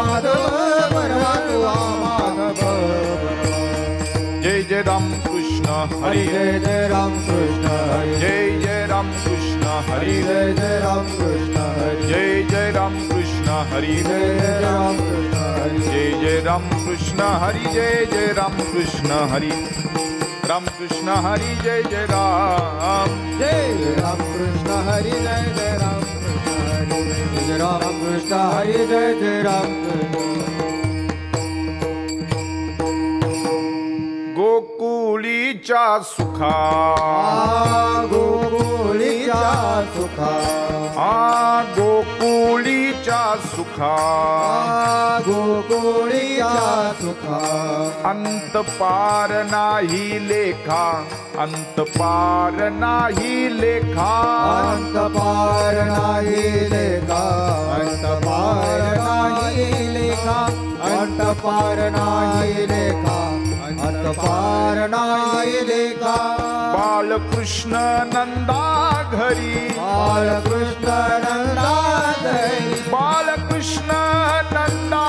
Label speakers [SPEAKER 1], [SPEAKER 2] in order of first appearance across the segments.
[SPEAKER 1] माधव बनवा तुवा माधव
[SPEAKER 2] जय जय राम कृष्ण हरी
[SPEAKER 1] जय जय राम कृष्ण हरी
[SPEAKER 2] जय जय राम कृष्ण हरी
[SPEAKER 1] जय जय राम कृष्ण हरी
[SPEAKER 2] जय जय राम कृष्ण हरी
[SPEAKER 1] जय जय राम कृष्ण हरी
[SPEAKER 2] जय जय राम कृष्ण हरी जय जय राम कृष्ण हरी राम कृष्ण हरी जय जय राम
[SPEAKER 1] कृष्ण हरी जय जय राम कृष्ण हरी जय राम कृष्ण हरी जय जय राम
[SPEAKER 2] गोकुळीच्या सुखा
[SPEAKER 1] गोकुळीच्या सुखा
[SPEAKER 2] गोकुळीच्या सुखा
[SPEAKER 1] गोकुळीच्या सुखा
[SPEAKER 2] अंत पार नाही लेखा अंत पार नाही लेखा
[SPEAKER 1] अंत पार नाही लेखा अंत पार नाही लेखा अंत पार नाही लेखा अंत पार नाही लेखा
[SPEAKER 2] बालकृष्ण नंदा घरी
[SPEAKER 1] बालकृष्ण नंदा घरी
[SPEAKER 2] बालकृष्ण नंदा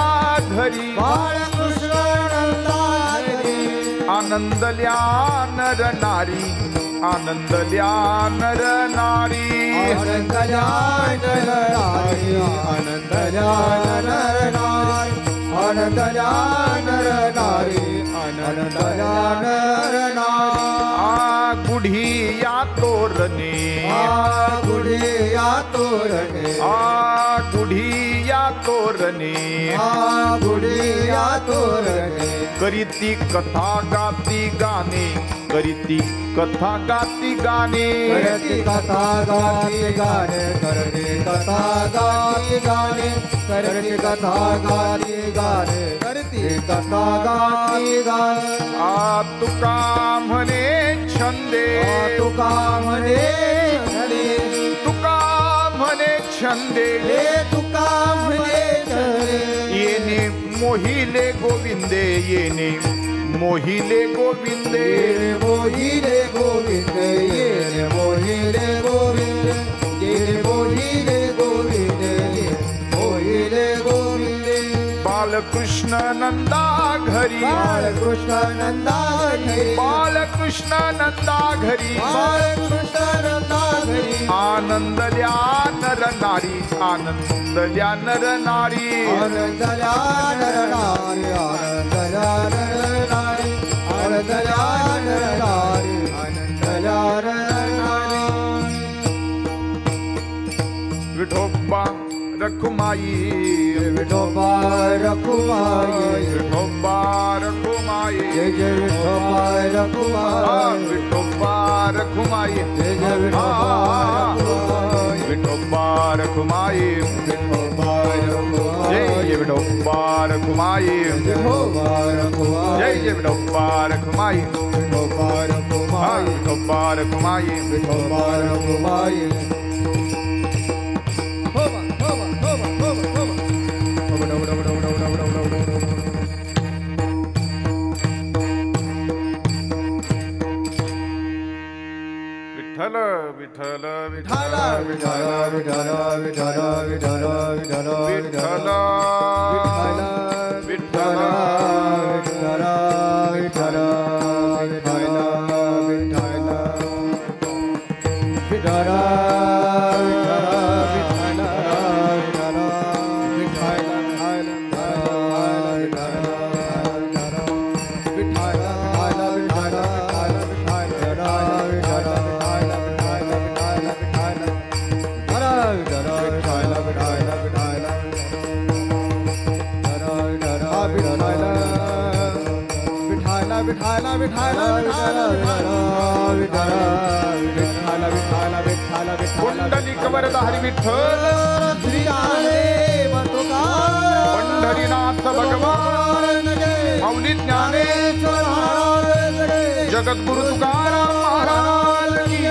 [SPEAKER 2] घरी
[SPEAKER 1] बालकृष्ण नंदा घरी
[SPEAKER 2] आनंदल्या नर नारी आनंदल्या नर नारी
[SPEAKER 1] आनंदल्या नर नारी आनंदल्या नर नारी आनंदल्या नर नारी आनंदल्या नर नारी
[SPEAKER 2] गुढिया तोरणे
[SPEAKER 1] गुढिया तोरणे
[SPEAKER 2] गुढिया तोरणे
[SPEAKER 1] गुढिया तोरणे
[SPEAKER 2] करीती कथा गाती गाणे करीती कथा गाती गाणे
[SPEAKER 1] करती कथा गाती गाणे करती कथा गाती गाणे करती कथा गाती गाणे करती कथा गाती गाणे
[SPEAKER 2] तुका म्हणे छंदे
[SPEAKER 1] तुका म्हणे छंदे
[SPEAKER 2] तुका म्हणे छंदे
[SPEAKER 1] तुका म्हणे छंदे
[SPEAKER 2] येणे मोहिले गोविंदे येणे मोहिले गोविंदे
[SPEAKER 1] मोहिले गोविंद ये मोहिले गोविंद ये मोहिले गोविंद ये मोहिले गोविंद
[SPEAKER 2] बालकृष्ण नंदा घरी
[SPEAKER 1] बालकृष्ण नंदा घरी
[SPEAKER 2] बालकृष्ण नंदा घरी
[SPEAKER 1] बालकृष्ण नंदा घरी
[SPEAKER 2] आनंदल्या नर नारी आनंदल्या नर नारी
[SPEAKER 1] आनंदल्या नर नारी आनंदल्या नर नारी आनंदल्या नर नारी आनंदल्या नर नारी
[SPEAKER 2] विठोबा रखुमाई
[SPEAKER 1] विठोबा रखुमाई
[SPEAKER 2] विठोबा रखुमाई
[SPEAKER 1] जय जय विठोबा रखुमाई
[SPEAKER 2] विठोबा रखुमाई
[SPEAKER 1] जय जय
[SPEAKER 2] विठोबा रखुमाई
[SPEAKER 1] विठोबा रखुमाई
[SPEAKER 2] जय जय विठोबा रखुमाई
[SPEAKER 1] विठोबा रखुमाई
[SPEAKER 2] जय जय विठोबा रखुमाई
[SPEAKER 1] विठोबा रखुमाई
[SPEAKER 2] विठोबा रखुमाई
[SPEAKER 1] विठोबा रखुमाई
[SPEAKER 2] विठ्ठल विठ्ठल
[SPEAKER 1] विठ्ठल विठ्ठल विठ्ठल विठ्ठल विठ्ठल विठ्ठल
[SPEAKER 2] विठ्ठल
[SPEAKER 1] विठ्ठल विठ्ठल विठ्ठल विठ्ठल विठ्ठल
[SPEAKER 2] कुंडलिक वरदारी विठ्ठल पंढरीनाथ भगवान माऊली ज्ञानेश्वर जगद्गुरु तुकाराम महाराज की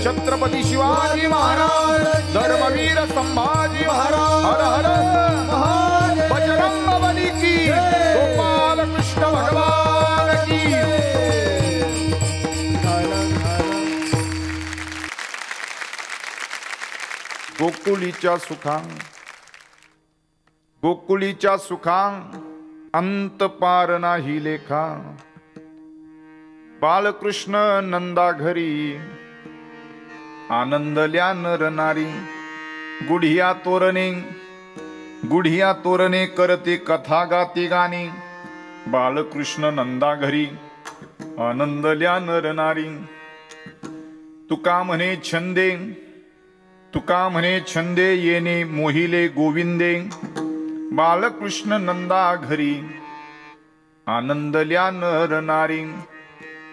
[SPEAKER 2] छत्रपती शिवाजी महाराज धर्मवीर संभाजी महाराज हर हर बजरंग बली की गोपाल कृष्ण भगवान की गोकुळीच्या सुखा गोकुळीच्या सुखा अंत पार नाही लेखा, बालकृष्ण नंदा घरी आनंदल्या नर नारी, गुढिया तोरणे करते कथा गाती गाणी, बालकृष्ण नंदा घरी आनंदल्या नर नारी, तुका म्हणे छंदे येणे मोहिले गोविंदे, बालकृष्ण नंदा घरी आनंदल्या नर नारी,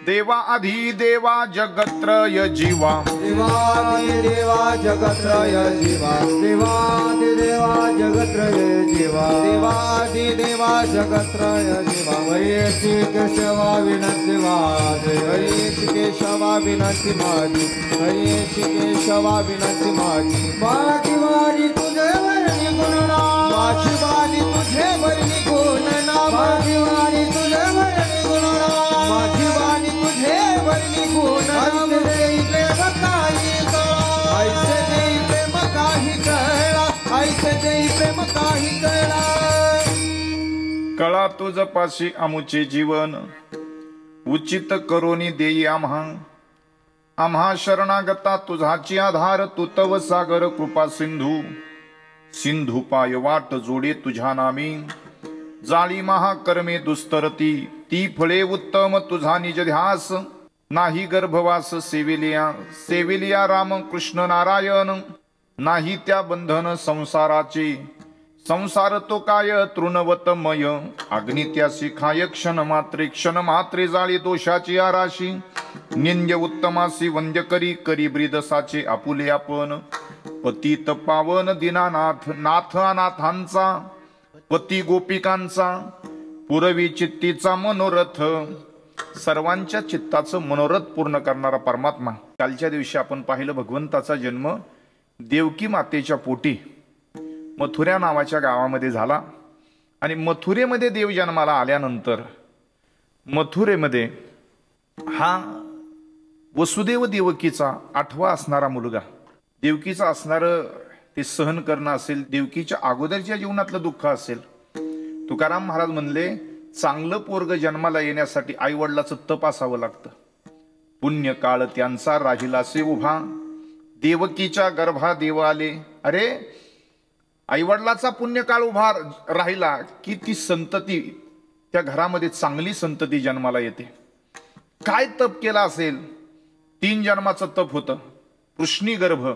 [SPEAKER 2] देवा आधी देवा जगत्रय जीवा,
[SPEAKER 1] देवादि देवा जगत्रय जीवा, देवादि देवा जगत्रय जीवा, देवादि देवा जगत्रय जीवा, हरिश्री केशवा विनंती माझे, हरिश्री केशवा विनंती माझी, हरिश्री केशवा विनंती माझी, माझी वाणी तुझे वर्णी गुणना, माझी वाणी तुझे वर्णी गुणना, माझी वाणी तुझे वर्णी गुणना, माझी वाणी तुझे वर्णी गुणना, ऐसे देई प्रेम काही कळा, ऐसे देई प्रेम काही कळा,
[SPEAKER 2] कळा तुझ पाशी आमुचे जीवन, उचित करोनी देई आम्हा शरणागता तुझाची आधार, तू तव सागर कृपा सिंधू पाय वाट जोडे तुझ्या नामी, जाळी महाकर्मे दुस्तरती ती फळे उत्तम तुझा निज ध्यास, नाही गर्भवास सेविलिया राम कृष्ण नारायण, नाही त्या बंधन संसाराचे, संसार तो काय तृणवतमय, अग्नी त्यासी खाय क्षण मात्रे जाळी दोषाची आराशी, निंद्य उत्तमासी वंद्य करी ब्रीदसाचे आपुले आपण, पतित पावन दीनानाथ नाथ अनाथांचा, पती गोपिकांचा पुरवी चित्तीचा मनोरथ, सर्वांच्या चित्ताचं मनोरथ पूर्ण करणारा परमात्मा. कालच्या दिवशी आपण पाहिलं भगवंताचा जन्म देवकी मातेच्या पोटी मथुरा नावाच्या गावामध्ये झाला. आणि मथुरेमध्ये देव जन्माला आल्यानंतर मथुरेमध्ये हा वसुदेव देवकीचा 8वा असणारा मुलगा, देवकीचा असणारं ते सहन करणं असेल, देवकीच्या अगोदरच्या जीवनातलं दुःख असेल. तुकाराम महाराज म्हणले, चांगलं पोरग जन्माला येण्यासाठी आई वडिलाचं तप असावं लागतं. पुण्य काळ त्यांचा राहिलासे उभा, देवकीच्या गर्भा देव आले. अरे आईवडिलाचा पुण्यकाळ उभा राहिला की ती संतती, त्या घरामध्ये चांगली संतती जन्माला येते. काय तप केला असेल? 3 जन्माचं तप होतं. पृष्णी गर्भ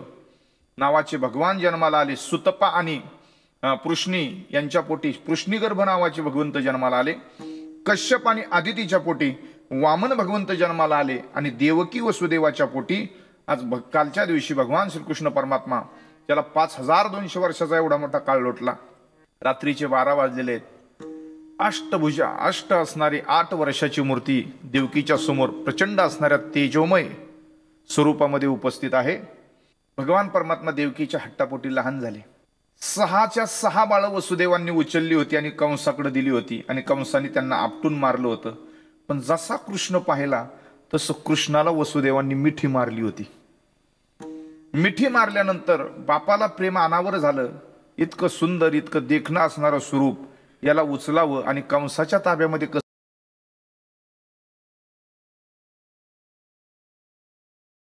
[SPEAKER 2] नावाचे भगवान जन्माला आले. सुतपा आणि पृष्णी यांच्या पोटी पृष्णी गर्भ नावाचे भगवंत जन्माला आले. कश्यप आणि आदितीच्या पोटी वामन भगवंत जन्माला आले. आणि देवकी वसुदेवाच्या पोटी आज कालच्या दिवशी भगवान श्रीकृष्ण परमात्मा, त्याला 5200 वर्षाचा एवढा मोठा काळ लोटला. रात्रीचे 12 वाजलेले आहेत. अष्टभुजा, अष्ट असणारी 8 वर्षाची मूर्ती देवकीच्या समोर प्रचंड असणाऱ्या तेजोमय स्वरूपामध्ये उपस्थित आहे. भगवान परमात्मा देवकीच्या हट्टापोटी लहान झाले. 6च्या 6 बाळं वसुदेवांनी उचलली होती आणि कंसाकडे दिली होती. आणि कंसाने त्यांना आपटून मारलं होतं. पण जसा कृष्ण पाहिला तसं कृष्णाला वसुदेवांनी मिठी मारली होती. मिठी मारल्यानंतर बापाला प्रेम अनावर झालं. इतकं सुंदर, इतकं देखणं असणारं स्वरूप याला उचलावं आणि कंसाच्या ताब्यामध्ये